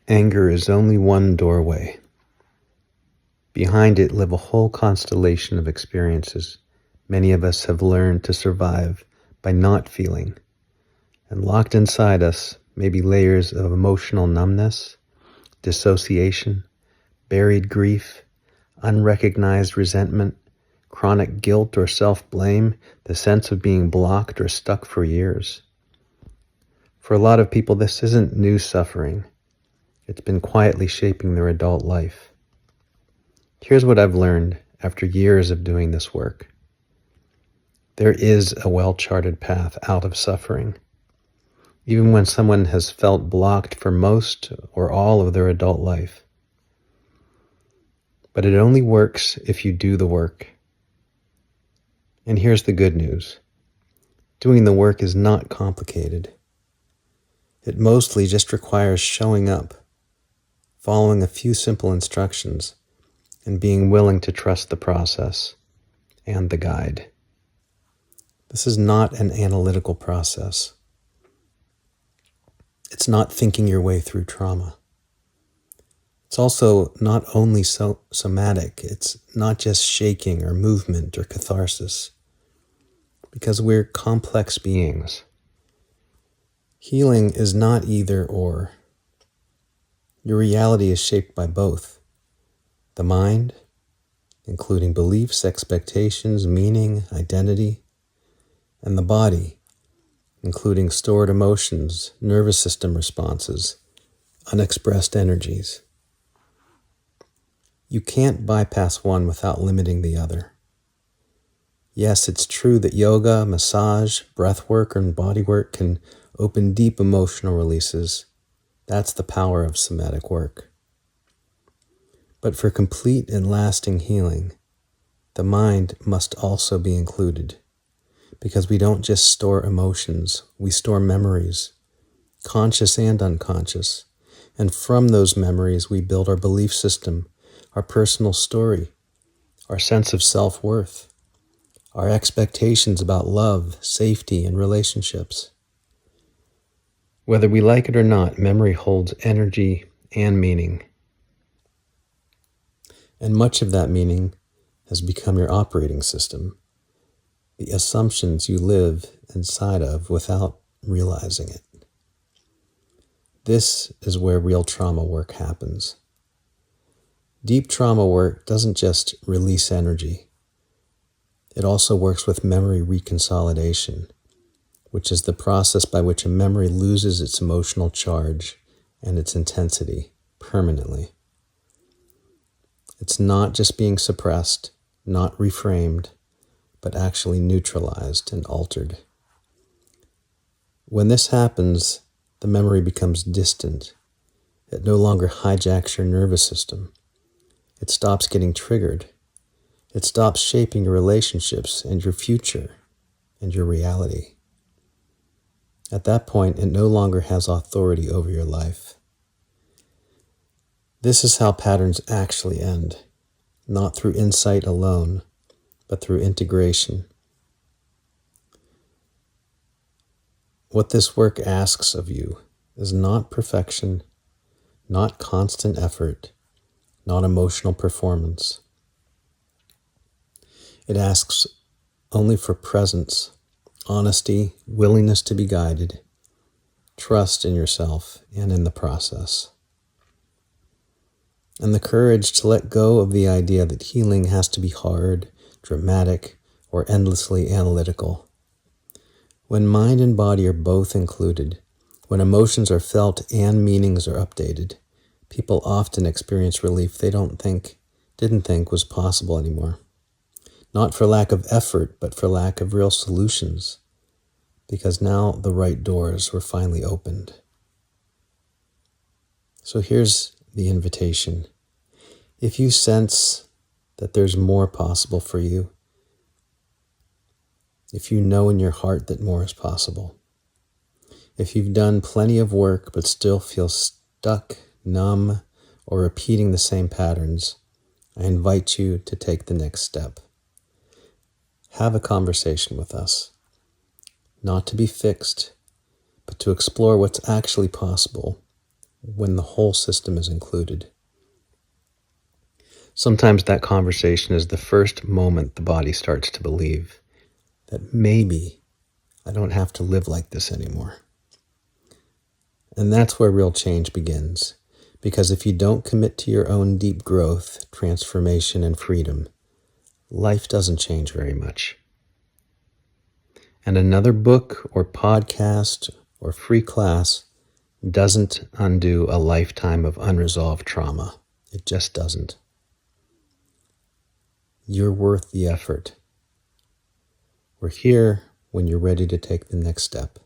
Anger is only one doorway. Behind it live a whole constellation of experiences many of us have learned to survive by not feeling. And locked inside us may be layers of emotional numbness, dissociation, buried grief, unrecognized resentment, chronic guilt or self-blame, the sense of being blocked or stuck for years. For a lot of people, this isn't new suffering. It's been quietly shaping their adult life. Here's what I've learned after years of doing this work. There is a well-charted path out of suffering. Even when someone has felt blocked for most or all of their adult life. But it only works if you do the work. And here's the good news. Doing the work is not complicated. It mostly just requires showing up, following a few simple instructions, and being willing to trust the process and the guide. This is not an analytical process. It's not thinking your way through trauma. It's also not only somatic. It's not just shaking or movement or catharsis, because we're complex beings. Healing is not either or. Your reality is shaped by both. The mind, including beliefs, expectations, meaning, identity, and the body, including stored emotions, nervous system responses, unexpressed energies. You can't bypass one without limiting the other. Yes, it's true that yoga, massage, breath work, and body work can open deep emotional releases. That's the power of somatic work. But for complete and lasting healing, the mind must also be included. Because we don't just store emotions, we store memories, conscious and unconscious. And from those memories, we build our belief system, our personal story, our sense of self-worth, our expectations about love, safety, and relationships. Whether we like it or not, memory holds energy and meaning. And much of that meaning has become your operating system. The assumptions you live inside of without realizing it. This is where real trauma work happens. Deep trauma work doesn't just release energy. It also works with memory reconsolidation, which is the process by which a memory loses its emotional charge and its intensity permanently. It's not just being suppressed, not reframed, but actually neutralized and altered. When this happens, the memory becomes distant. It no longer hijacks your nervous system. It stops getting triggered. It stops shaping your relationships and your future and your reality. At that point, it no longer has authority over your life. This is how patterns actually end, not through insight alone, but through integration. What this work asks of you is not perfection, not constant effort, not emotional performance. It asks only for presence, honesty, willingness to be guided, trust in yourself and in the process, and the courage to let go of the idea that healing has to be hard, dramatic, or endlessly analytical. When mind and body are both included, when emotions are felt and meanings are updated, people often experience relief they didn't think was possible anymore. Not for lack of effort, but for lack of real solutions, because now the right doors were finally opened. So here's the invitation. If you sense that there's more possible for you, if you know in your heart that more is possible, if you've done plenty of work but still feel stuck, numb, or repeating the same patterns, I invite you to take the next step. Have a conversation with us, not to be fixed, but to explore what's actually possible when the whole system is included. Sometimes that conversation is the first moment the body starts to believe that maybe I don't have to live like this anymore. And that's where real change begins. Because if you don't commit to your own deep growth, transformation, and freedom, life doesn't change very much. And another book or podcast or free class doesn't undo a lifetime of unresolved trauma. It just doesn't. You're worth the effort. We're here when you're ready to take the next step.